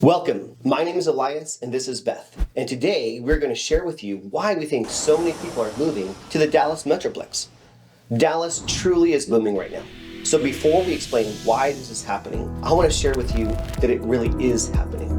Welcome, my name is Elias and this is Beth. And today we're going to share with you why we think so many people are moving to the Dallas metroplex. Dallas truly is booming right now. So before we explain why this is happening, I want to share with you that it really is happening.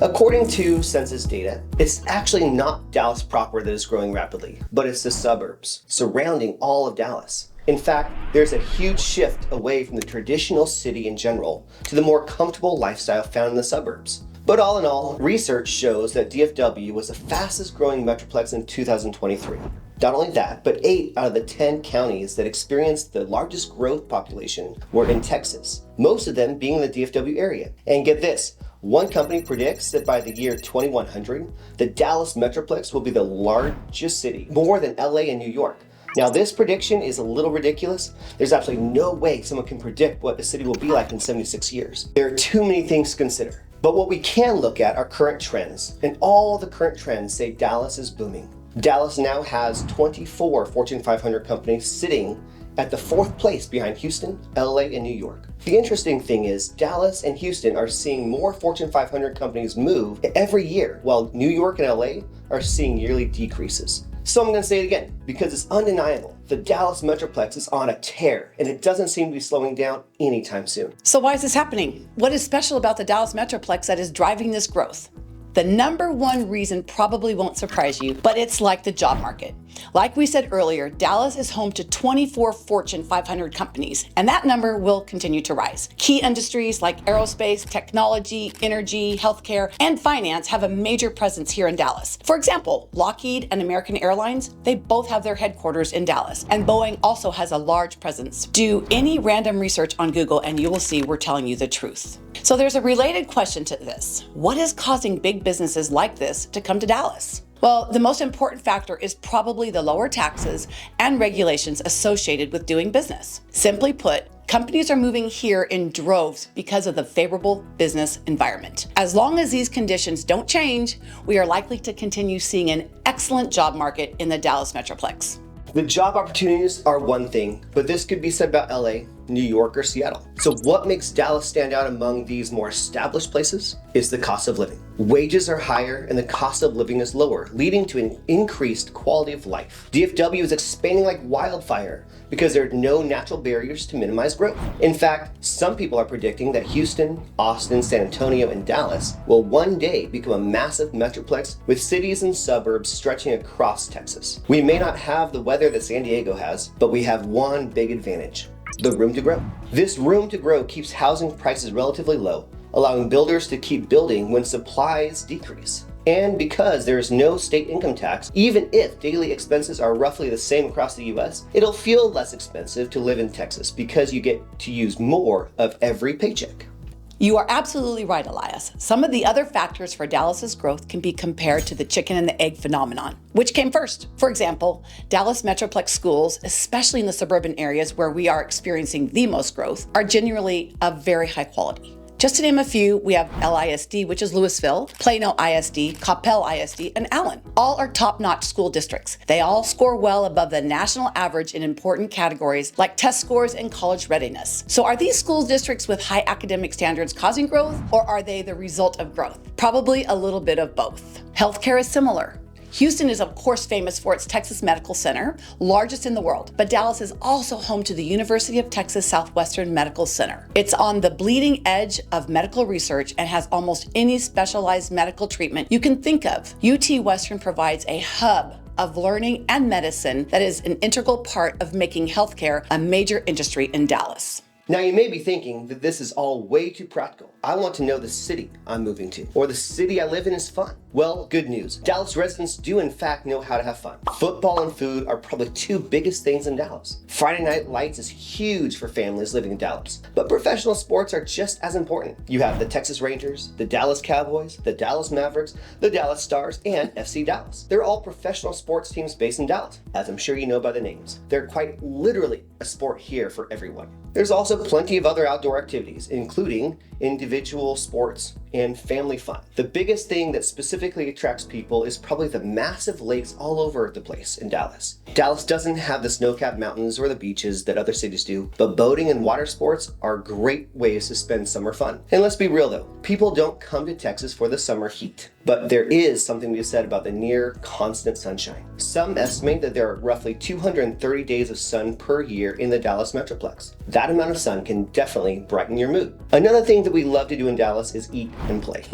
According to Census data, it's actually not Dallas proper that is growing rapidly, but it's the suburbs surrounding all of Dallas. In fact, there's a huge shift away from the traditional city in general to the more comfortable lifestyle found in the suburbs. But all in all, research shows that DFW was the fastest growing metroplex in 2023. Not only that, but 8 out of the 10 counties that experienced the largest growth population were in Texas, most of them being in the DFW area. And get this, one company predicts that by the year 2100, the Dallas metroplex will be the largest city, more than LA and New York. Now this prediction is a little ridiculous. There's absolutely no way someone can predict what the city will be like in 76 years. There are too many things to consider. But what we can look at are current trends, and all the current trends say Dallas is booming. Dallas now has 24 Fortune 500 companies sitting at the 4th place behind Houston, LA, and New York. The interesting thing is Dallas and Houston are seeing more Fortune 500 companies move every year, while New York and LA are seeing yearly decreases. So I'm going to say it again, because it's undeniable. The Dallas metroplex is on a tear, and it doesn't seem to be slowing down anytime soon. So why is this happening? What is special about the Dallas metroplex that is driving this growth? The number one reason probably won't surprise you, but it's like the job market. Like we said earlier, Dallas is home to 24 Fortune 500 companies, and that number will continue to rise. Key industries like aerospace, technology, energy, healthcare, and finance have a major presence here in Dallas. For example, Lockheed and American Airlines, they both have their headquarters in Dallas, and Boeing also has a large presence. Do any random research on Google and you will see we're telling you the truth. So there's a related question to this. What is causing big businesses like this to come to Dallas? Well, the most important factor is probably the lower taxes and regulations associated with doing business. Simply put, companies are moving here in droves because of the favorable business environment. As long as these conditions don't change, we are likely to continue seeing an excellent job market in the Dallas metroplex. The job opportunities are one thing, but this could be said about LA, New York, or Seattle. So what makes Dallas stand out among these more established places is the cost of living. Wages are higher and the cost of living is lower, leading to an increased quality of life. DFW is expanding like wildfire because there are no natural barriers to minimize growth. In fact, some people are predicting that Houston, Austin, San Antonio, and Dallas will one day become a massive metroplex with cities and suburbs stretching across Texas. We may not have the weather that San Diego has, but we have one big advantage: the room to grow. This room to grow keeps housing prices relatively low, allowing builders to keep building when supplies decrease. And because there is no state income tax, even if daily expenses are roughly the same across the US, it'll feel less expensive to live in Texas because you get to use more of every paycheck. You are absolutely right, Elias. Some of the other factors for Dallas's growth can be compared to the chicken and the egg phenomenon. Which came first? For example, Dallas metroplex schools, especially in the suburban areas where we are experiencing the most growth, are generally of very high quality. Just to name a few, we have LISD, which is Louisville, Plano ISD, Coppell ISD, and Allen. All are top-notch school districts. They all score well above the national average in important categories like test scores and college readiness. So are these school districts with high academic standards causing growth, or are they the result of growth? Probably a little bit of both. Healthcare is similar. Houston is of course famous for its Texas Medical Center, largest in the world, but Dallas is also home to the University of Texas Southwestern Medical Center. It's on the bleeding edge of medical research and has almost any specialized medical treatment you can think of. UT Western provides a hub of learning and medicine that is an integral part of making healthcare a major industry in Dallas. Now you may be thinking that this is all way too practical. I want to know the city I'm moving to, or the city I live in is fun. Well, good news. Dallas residents do in fact know how to have fun. Football and food are probably two biggest things in Dallas. Friday Night Lights is huge for families living in Dallas, but professional sports are just as important. You have the Texas Rangers, the Dallas Cowboys, the Dallas Mavericks, the Dallas Stars, and FC Dallas. They're all professional sports teams based in Dallas, as I'm sure you know by the names. They're quite literally a sport here for everyone. There's also plenty of other outdoor activities, including individual sports, and family fun. The biggest thing that specifically attracts people is probably the massive lakes all over the place in Dallas. Dallas doesn't have the snow-capped mountains or the beaches that other cities do, but boating and water sports are great ways to spend summer fun. And let's be real though, people don't come to Texas for the summer heat. But there is something to be said about the near constant sunshine. Some estimate that there are roughly 230 days of sun per year in the Dallas metroplex. That amount of sun can definitely brighten your mood. Another thing that we love to do in Dallas is eat and play.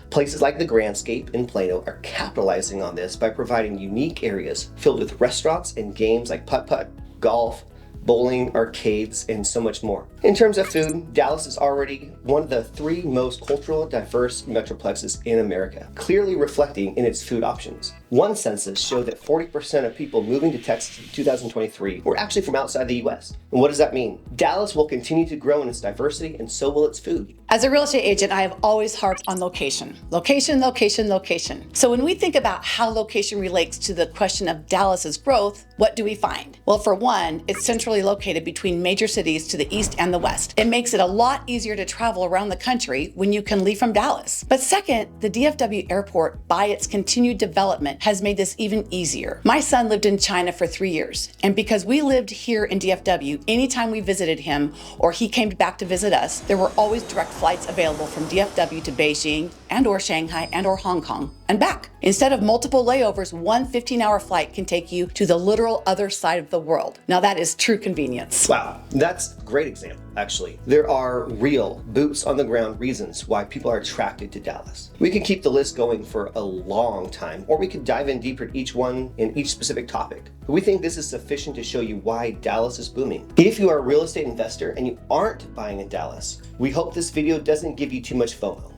Places like the Grandscape in Plano are capitalizing on this by providing unique areas filled with restaurants and games like putt-putt, golf, bowling, arcades, and so much more. In terms of food, Dallas is already one of the 3 most culturally diverse metroplexes in America, clearly reflecting in its food options. One census showed that 40% of people moving to Texas in 2023 were actually from outside the US. And what does that mean? Dallas will continue to grow in its diversity, and so will its food. As a real estate agent, I have always harped on location. Location, location, location. So when we think about how location relates to the question of Dallas's growth, what do we find? Well, for one, it's centrally located between major cities to the east and the west. It makes it a lot easier to travel around the country when you can leave from Dallas. But second, the DFW airport, by its continued development, has made this even easier. My son lived in China for 3 years, and because we lived here in DFW, anytime we visited him or he came back to visit us, there were always direct flights available from DFW to Beijing and or Shanghai and or Hong Kong and back. Instead of multiple layovers, one 15-hour flight can take you to the literal other side of the world. Now that is true convenience. Wow, that's a great example, actually. There are real boots on the ground reasons why people are attracted to Dallas. We could keep the list going for a long time, or we could dive in deeper at each one in each specific topic. But we think this is sufficient to show you why Dallas is booming. If you are a real estate investor and you aren't buying in Dallas, we hope this video doesn't give you too much FOMO.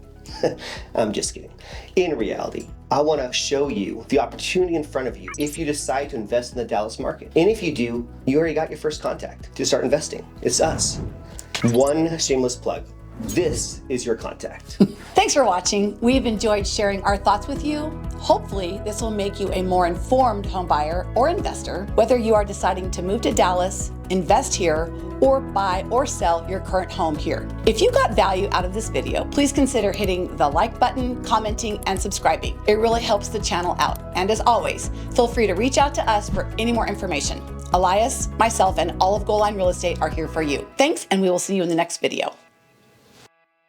I'm just kidding. In reality, I want to show you the opportunity in front of you if you decide to invest in the Dallas market. And if you do, you already got your first contact to start investing. It's us. One shameless plug. This is your contact. Thanks for watching. We've enjoyed sharing our thoughts with you. Hopefully, this will make you a more informed home buyer or investor, whether you are deciding to move to Dallas, invest here, or buy or sell your current home here. If you got value out of this video, please consider hitting the like button, commenting, and subscribing. It really helps the channel out. And as always, feel free to reach out to us for any more information. Elias, myself, and all of Goal Line Real Estate are here for you. Thanks, and we will see you in the next video.